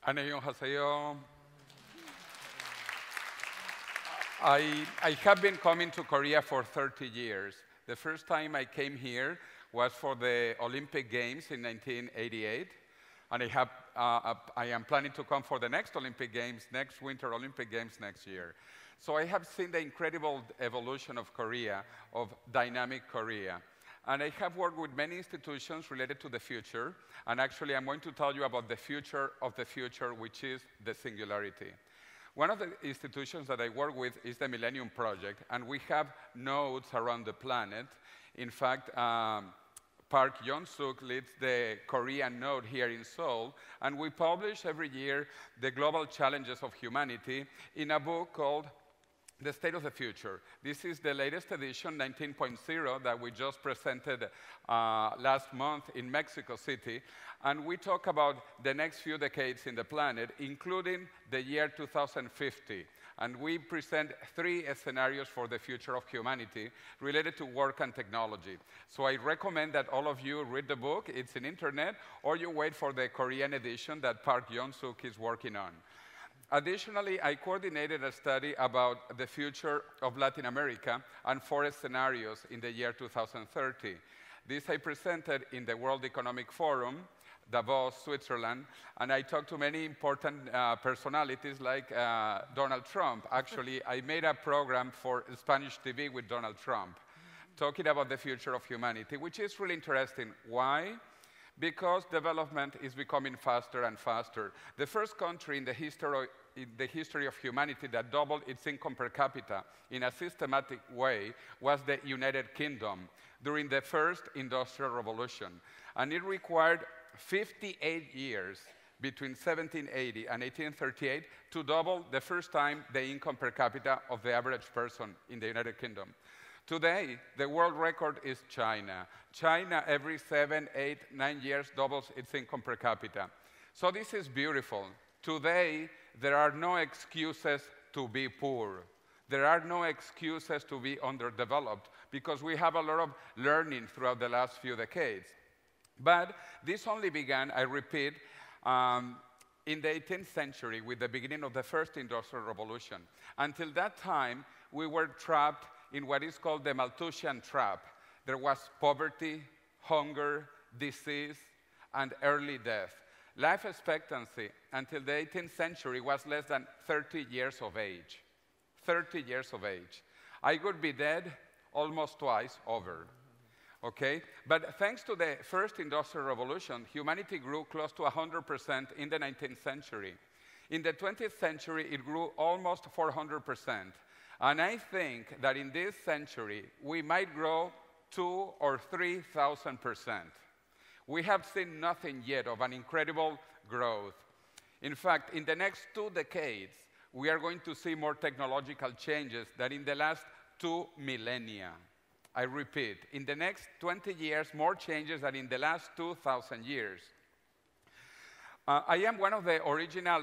안녕하세요. I have been coming to Korea for 30 years. The first time I came here was for the Olympic Games in 1988. And I am planning to come for the next Olympic Games, next Winter Olympic Games next year. So I have seen the incredible evolution of Korea, of dynamic Korea. And I have worked with many institutions related to the future. And actually, I'm going to tell you about the future of the future, which is the Singularity. One of the institutions that I work with is the Millennium Project. And we have nodes around the planet. In fact, Park Yeon-suk leads the Korean node here in Seoul, and we publish every year the global challenges of humanity in a book called The State of the Future. This is the latest edition, 19.0, that we just presented last month in Mexico City, and we talk about the next few decades in the planet, including the year 2050. And we present 3 scenarios for the future of humanity related to work and technology. So I recommend that all of you read the book. It's in internet, or you wait for the Korean edition that Park Yeon-suk is working on. Additionally, I coordinated a study about the future of Latin America and 4 scenarios in the year 2030. This I presented in the World Economic Forum, Davos, Switzerland, and I talked to many important personalities like Donald Trump. Actually, I made a program for Spanish TV with Donald Trump, talking about the future of humanity, which is really interesting. Why? Because development is becoming faster and faster. The first country in the history of humanity that doubled its income per capita in a systematic way was the United Kingdom during the first Industrial Revolution. And it required 58 years between 1780 and 1838 to double the first time the income per capita of the average person in the United Kingdom. Today, the world record is China. China, every 7, 8, 9 years, doubles its income per capita. So this is beautiful. Today, there are no excuses to be poor. There are no excuses to be underdeveloped, because we have a lot of learning throughout the last few decades. But this only began, I repeat, in the 18th century with the beginning of the first Industrial Revolution. Until that time, we were trapped in what is called the Malthusian trap. There was poverty, hunger, disease, and early death. Life expectancy until the 18th century was less than 30 years of age. 30 years of age. I could be dead almost twice over. Okay? But thanks to the first Industrial Revolution, humanity grew close to 100% in the 19th century. In the 20th century, it grew almost 400%. And I think that in this century, we might grow 2,000 or 3,000%. We have seen nothing yet of an incredible growth. In fact, in the next 2 decades, we are going to see more technological changes than in the last 2 millennia. I repeat, in the next 20 years, more changes than in the last 2,000 years. I am one of the original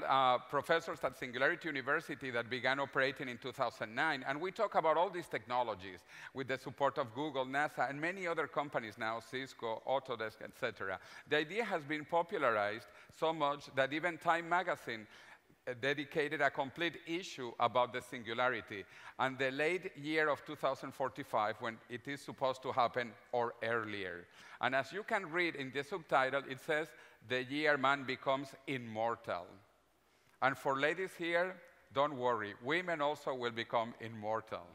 professors at Singularity University that began operating in 2009, and we talk about all these technologies with the support of Google, NASA, and many other companies now, Cisco, Autodesk, etc. The idea has been popularized so much that even Time magazine dedicated a complete issue about the singularity and the late year of 2045 when it is supposed to happen or earlier. And as you can read in the subtitle, it says, the year man becomes immortal. And for ladies here, don't worry, women also will become immortal.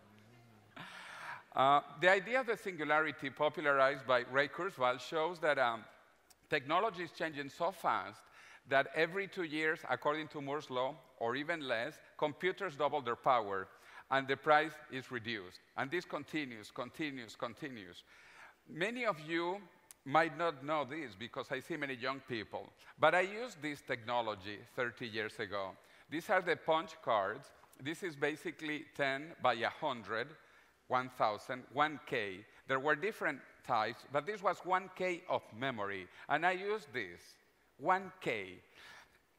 The idea of the singularity popularized by Ray Kurzweil shows that technology is changing so fast that every 2 years, according to Moore's law, or even less, computers double their power, and the price is reduced. And this continues, continues, continues. Many of you might not know this, because I see many young people, but I used this technology 30 years ago. These are the punch cards. This is basically 10 by 100, 1,000, 1K. There were different types, but this was 1K of memory, and I used this. 1K.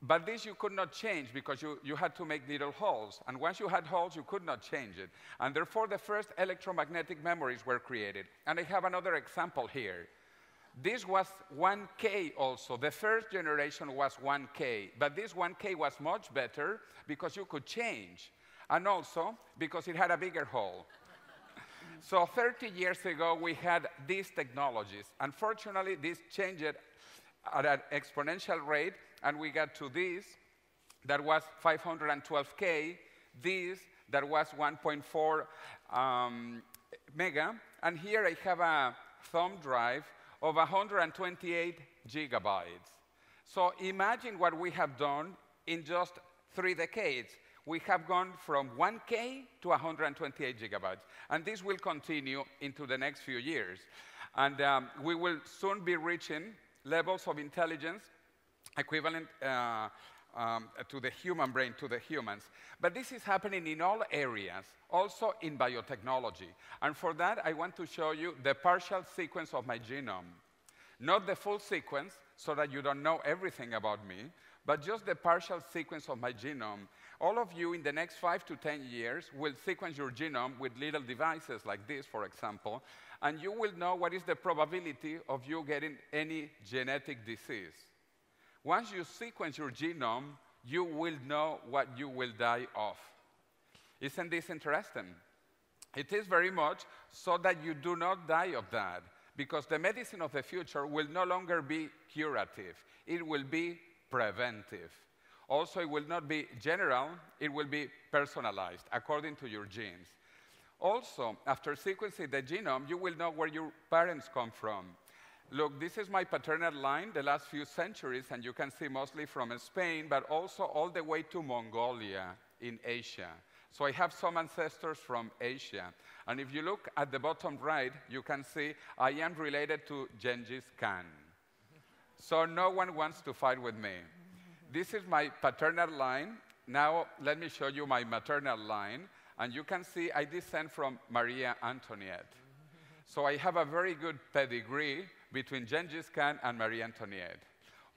But this you could not change because you had to make little holes. And once you had holes, you could not change it. And therefore, the first electromagnetic memories were created. And I have another example here. This was 1K also. The first generation was 1K, but this 1K was much better because you could change, and also because it had a bigger hole. So 30 years ago, we had these technologies. Unfortunately, this changed at an exponential rate, and we got to this that was 512K, this that was 1.4 mega, and here I have a thumb drive of 128 gigabytes. So imagine what we have done in just 3 decades. We have gone from 1K to 128 gigabytes. And this will continue into the next few years. And we will soon be reaching levels of intelligence equivalent to the human brain, to the humans. But this is happening in all areas, also in biotechnology. And for that, I want to show you the partial sequence of my genome. Not the full sequence, so that you don't know everything about me, but just the partial sequence of my genome. All of you in the next 5 to 10 years will sequence your genome with little devices like this, for example, and you will know what is the probability of you getting any genetic disease. Once you sequence your genome, you will know what you will die of. Isn't this interesting? It is very much so that you do not die of that, because the medicine of the future will no longer be curative. It will be preventive. Also, it will not be general. It will be personalized according to your genes. Also, after sequencing the genome, you will know where your parents come from. Look, this is my paternal line, the last few centuries, and you can see mostly from Spain, but also all the way to Mongolia in Asia. So I have some ancestors from Asia. And if you look at the bottom right, you can see I am related to Genghis Khan. So no one wants to fight with me. This is my paternal line. Now let me show you my maternal line. And you can see I descend from Maria Antoinette. So I have a very good pedigree between Genghis Khan and Marie Antoinette.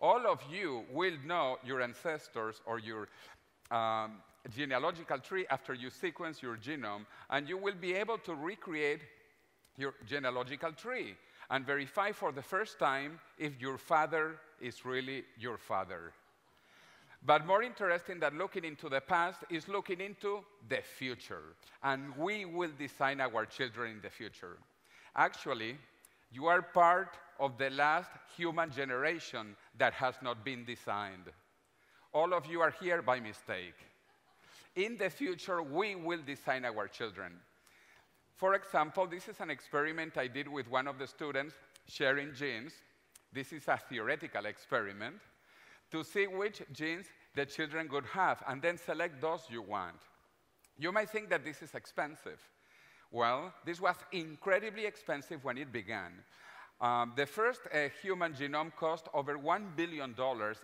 All of you will know your ancestors or your genealogical tree after you sequence your genome, and you will be able to recreate your genealogical tree and verify for the first time if your father is really your father. But more interesting than looking into the past is looking into the future, and we will design our children in the future. Actually, you are part of the last human generation that has not been designed. All of you are here by mistake. In the future, we will design our children. For example, this is an experiment I did with one of the students sharing genes. This is a theoretical experiment to see which genes the children would have, and then select those you want. You might think that this is expensive. Well, this was incredibly expensive when it began. The first human genome cost over $1 billion,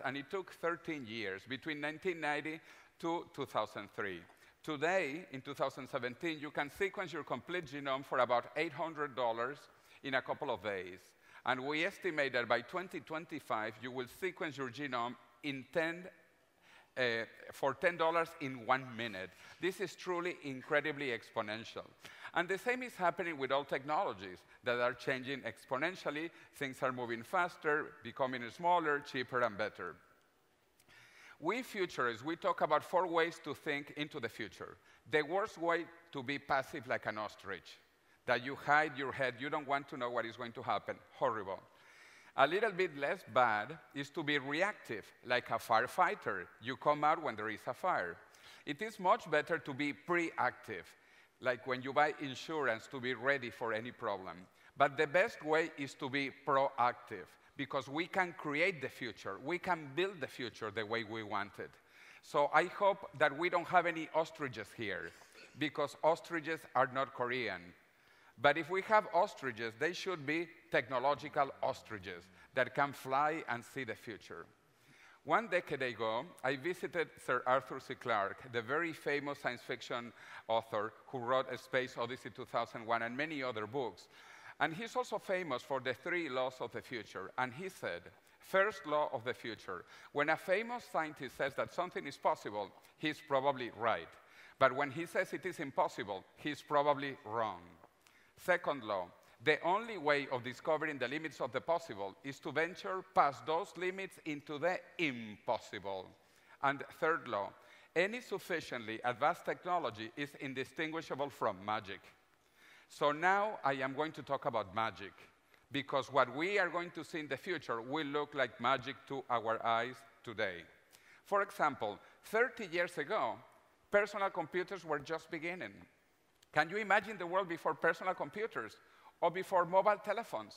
and it took 13 years, between 1990 to 2003. Today, in 2017, you can sequence your complete genome for about $800 in a couple of days. And we estimate that by 2025, you will sequence your genome in for $10 in 1 minute. This is truly incredibly exponential. And the same is happening with all technologies that are changing exponentially. Things are moving faster, becoming smaller, cheaper, and better. We futurists, we talk about 4 ways to think into the future. The worst way to be passive like an ostrich, that you hide your head, you don't want to know what is going to happen. Horrible. A little bit less bad is to be reactive, like a firefighter. You come out when there is a fire. It is much better to be proactive, like when you buy insurance, to be ready for any problem. But the best way is to be proactive, because we can create the future. We can build the future the way we want it. So I hope that we don't have any ostriches here, because ostriches are not Korean. But if we have ostriches, they should be technological ostriches that can fly and see the future. 1 decade ago, I visited Sir Arthur C. Clarke, the very famous science fiction author who wrote A Space Odyssey 2001 and many other books. And he's also famous for the 3 laws of the future. And he said, first law of the future, when a famous scientist says that something is possible, he's probably right. But when he says it is impossible, he's probably wrong. Second law, The only way of discovering the limits of the possible is to venture past those limits into the impossible. And third law, any sufficiently advanced technology is indistinguishable from magic. So now I am going to talk about magic, because what we are going to see in the future will look like magic to our eyes today. For example, 30 years ago, personal computers were just beginning. Can you imagine the world before personal computers, or before mobile telephones,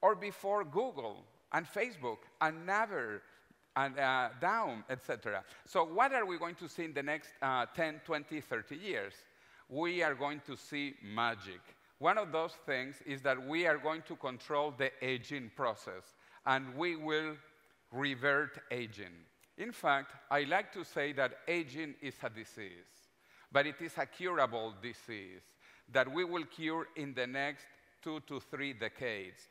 or before Google and Facebook and Naver and Down, etc.? So what are we going to see in the next 10, 20, 30 years? We are going to see magic. One of those things is that we are going to control the aging process, and we will revert aging. In fact, I like to say that aging is a disease, but it is a curable disease that we will cure in the next 2 to 3 decades.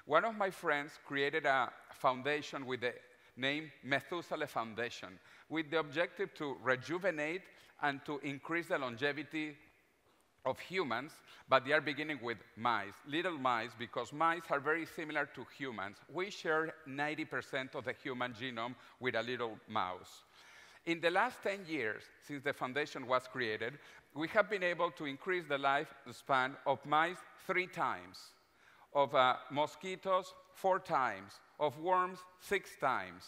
One of my friends created a foundation with the name Methuselah Foundation, with the objective to rejuvenate and to increase the longevity of humans, but they are beginning with mice, little mice, because mice are very similar to humans. We share 90% of the human genome with a little mouse. In the last 10 years, since the foundation was created, we have been able to increase the lifespan of mice 3 times, of mosquitoes 4 times, of worms 6 times.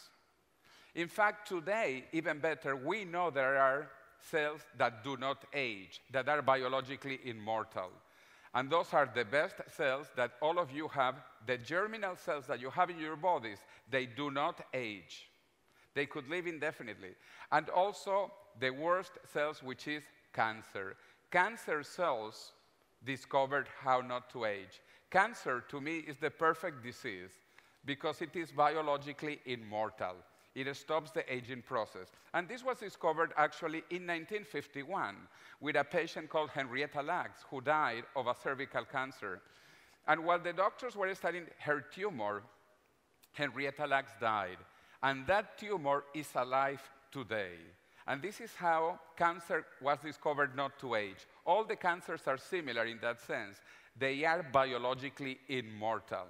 In fact, today, even better, we know there are cells that do not age, that are biologically immortal. And those are the best cells that all of you have. The germinal cells that you have in your bodies, they do not age. They could live indefinitely. And also the worst cells, which is cancer. Cancer cells discovered how not to age. Cancer, to me, is the perfect disease because it is biologically immortal. It stops the aging process. And this was discovered actually in 1951 with a patient called Henrietta Lacks, who died of a cervical cancer. And while the doctors were studying her tumor, Henrietta Lacks died. And that tumor is alive today. And this is how cancer was discovered not to age. All the cancers are similar in that sense. They are biologically immortal.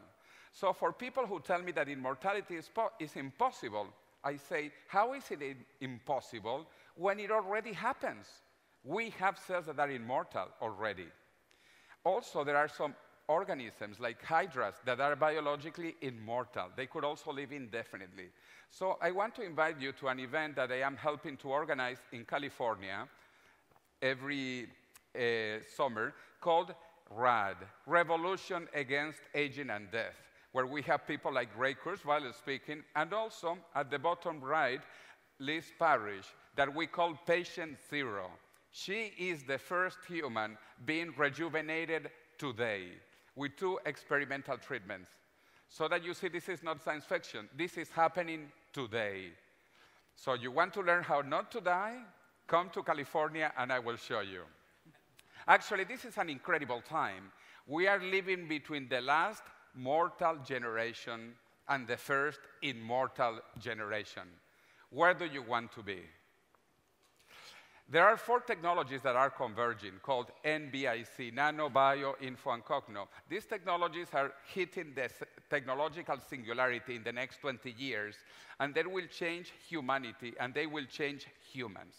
So for people who tell me that immortality is impossible, I say, how is it impossible when it already happens? We have cells that are immortal already. Also, there are some organisms like hydras that are biologically immortal. They could also live indefinitely. So I want to invite you to an event that I am helping to organize in California every summer called RAD, Revolution Against Aging and Death, where we have people like Ray Kurzweil speaking, and also at the bottom right, Liz Parrish, that we call Patient Zero. She is the first human being rejuvenated today with 2 experimental treatments. So that you see this is not science fiction. This is happening today. So you want to learn how not to die? Come to California and I will show you. Actually, this is an incredible time. We are living between the last mortal generation and the first immortal generation. Where do you want to be? There are 4 technologies that are converging called NBIC, Nano, Bio, Info, and Cogno. These technologies are hitting the technological singularity in the next 20 years, and they will change humanity, and they will change humans.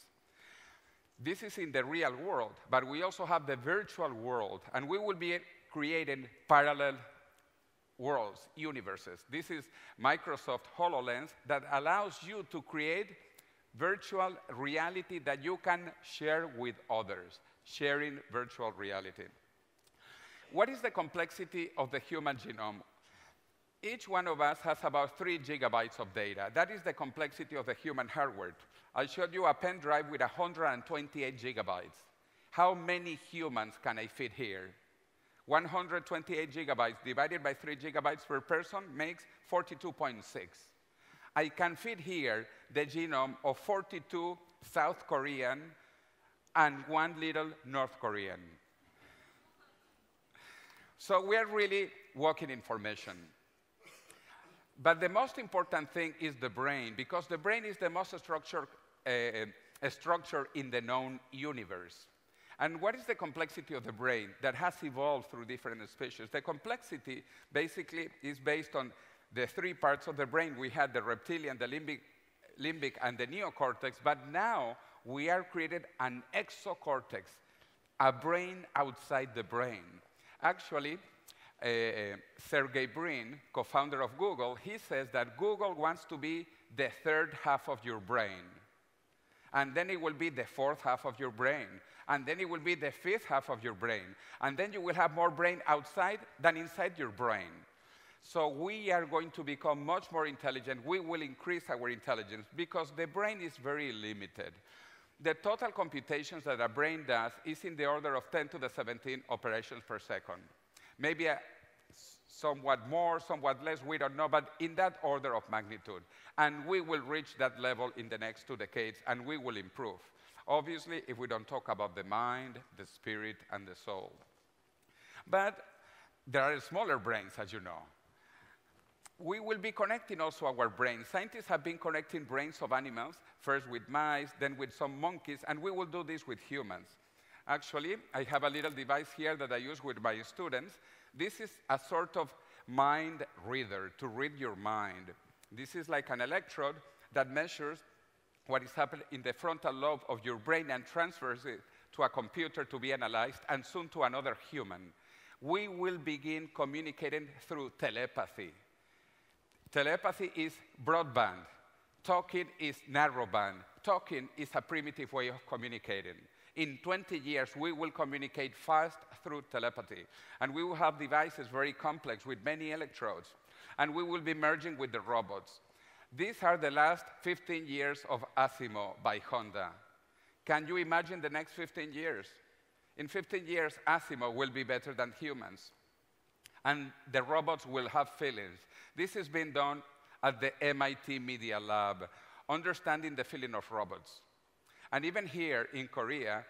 This is in the real world, but we also have the virtual world, and we will be creating parallel worlds, universes. This is Microsoft HoloLens that allows you to create virtual reality that you can share with others, sharing virtual reality. What is the complexity of the human genome? Each one of us has about 3 gigabytes of data. That is the complexity of the human hardware. I showed you a pen drive with 128 gigabytes. How many humans can I fit here? 128 gigabytes divided by 3 gigabytes per person makes 42.6. I can fit here the genome of 42 South Korean and 1 little North Korean. So we are really walking information. But the most important thing is the brain, because the brain is the most structure in the known universe. And what is the complexity of the brain that has evolved through different species? The complexity basically is based on the three parts of the brain. We had the reptilian, the limbic, and the neocortex, but now we are created an exocortex, a brain outside the brain. Actually, Sergey Brin, co-founder of Google, he says that Google wants to be the third half of your brain. And then it will be the fourth half of your brain. And then it will be the fifth half of your brain. And then you will have more brain outside than inside your brain. So we are going to become much more intelligent. We will increase our intelligence because the brain is very limited. The total computations that a brain does is in the order of 10 to the 17 operations per second. Maybe somewhat more, somewhat less, we don't know, but in that order of magnitude. And we will reach that level in the next 2 decades, and we will improve. Obviously, if we don't talk about the mind, the spirit, and the soul. But there are smaller brains, as you know. We will be connecting also our brains. Scientists have been connecting brains of animals, first with mice, then with some monkeys, and we will do this with humans. Actually, I have a little device here that I use with my students. This is a sort of mind reader, to read your mind. This is like an electrode that measures what is happening in the frontal lobe of your brain and transfers it to a computer to be analyzed, and soon to another human. We will begin communicating through telepathy. Telepathy is broadband. Talking is narrowband. Talking is a primitive way of communicating. In 20 years, we will communicate fast through telepathy. And we will have devices very complex with many electrodes. And we will be merging with the robots. These are the last 15 years of Asimo by Honda. Can you imagine the next 15 years? In 15 years, Asimo will be better than humans. And the robots will have feelings. This has been done at the MIT Media Lab, understanding the feeling of robots. And even here in Korea,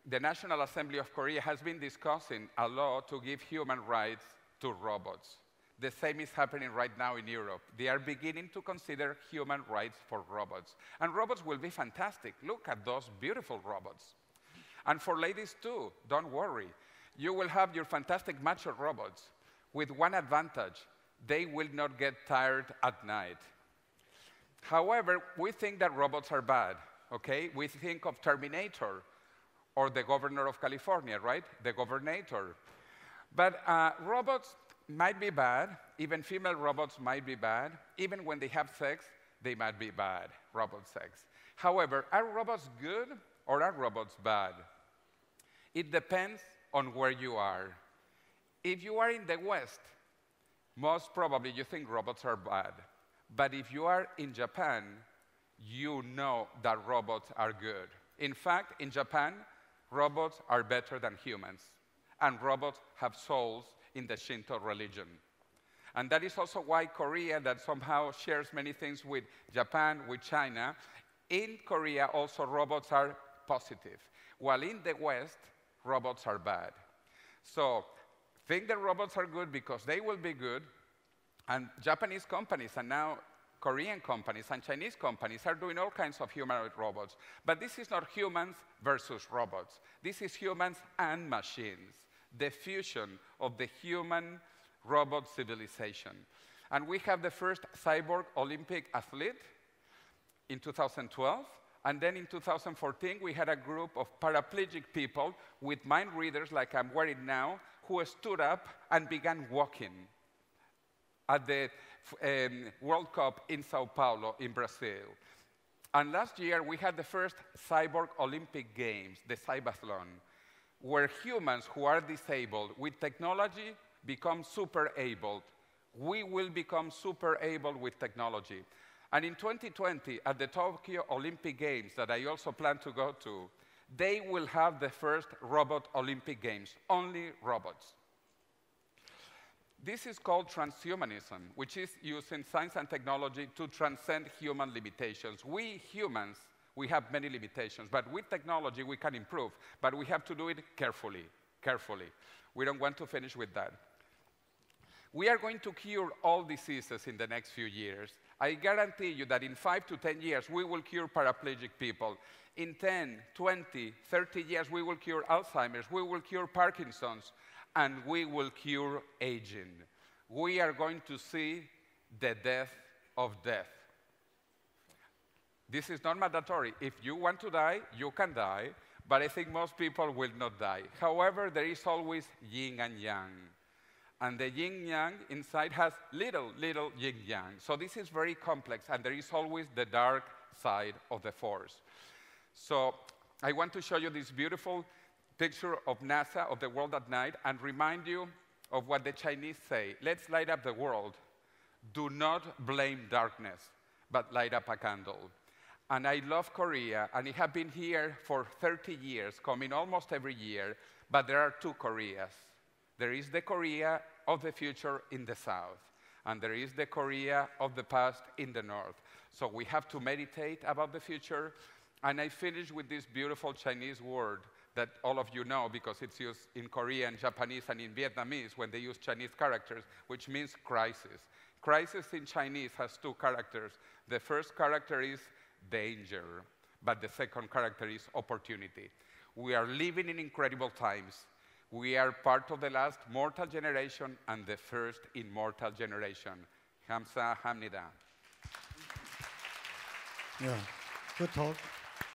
the National Assembly of Korea has been discussing a law to give human rights to robots. The same is happening right now in Europe. They are beginning to consider human rights for robots. And robots will be fantastic. Look at those beautiful robots. And for ladies too, don't worry. You will have your fantastic macho robots with one advantage. They will not get tired at night. However, we think that robots are bad. Okay, we think of Terminator or the governor of California, right? The governator. But robots might be bad. Even female robots might be bad. Even when they have sex, they might be bad, robot sex. However, are robots good or are robots bad? It depends on where you are. If you are in the West, most probably you think robots are bad. But if you are in Japan, you know that robots are good. In fact, in Japan, robots are better than humans. And robots have souls in the Shinto religion. And that is also why Korea, that somehow shares many things with Japan, with China, in Korea also robots are positive. While in the West, robots are bad. So think that robots are good because they will be good. And Japanese companies and now Korean companies and Chinese companies are doing all kinds of humanoid robots. But this is not humans versus robots. This is humans and machines, the fusion of the human-robot civilization. And we have the first cyborg Olympic athlete in 2012. And then in 2014, we had a group of paraplegic people with mind readers like I'm wearing now, who stood up and began walking at the World Cup in Sao Paulo in Brazil. And last year, we had the first cyborg Olympic Games, the Cybathlon, where humans who are disabled with technology become super able. We will become super able with technology. And in 2020, at the Tokyo Olympic Games that I also plan to go to, they will have the first robot Olympic Games, only robots. This is called transhumanism, which is using science and technology to transcend human limitations. We humans, we have many limitations, but with technology we can improve, but we have to do it carefully, carefully. We don't want to finish with that. We are going to cure all diseases in the next few years, I guarantee you that in 5 to 10 years, we will cure paraplegic people. In 10, 20, 30 years, we will cure Alzheimer's, we will cure Parkinson's, and we will cure aging. We are going to see the death of death. This is not mandatory. If you want to die, you can die, but I think most people will not die. However, there is always yin and yang. And the yin-yang inside has little yin-yang. So this is very complex, and there is always the dark side of the force. So I want to show you this beautiful picture of NASA, of the world at night, and remind you of what the Chinese say. Let's light up the world. Do not blame darkness, but light up a candle. And I love Korea, and I have been here for 30 years, coming almost every year, but there are two Koreas. There is the Korea of the future in the south, and there is the Korea of the past in the north. So we have to meditate about the future, and I finish with this beautiful Chinese word that all of you know because it's used in Korean, Japanese, and in Vietnamese when they use Chinese characters, which means crisis. Crisis in Chinese has two characters. The first character is danger, but the second character is opportunity. We are living in incredible times. We are part of the last mortal generation and the first immortal generation. Hamsa Hamnida. Yeah, good talk.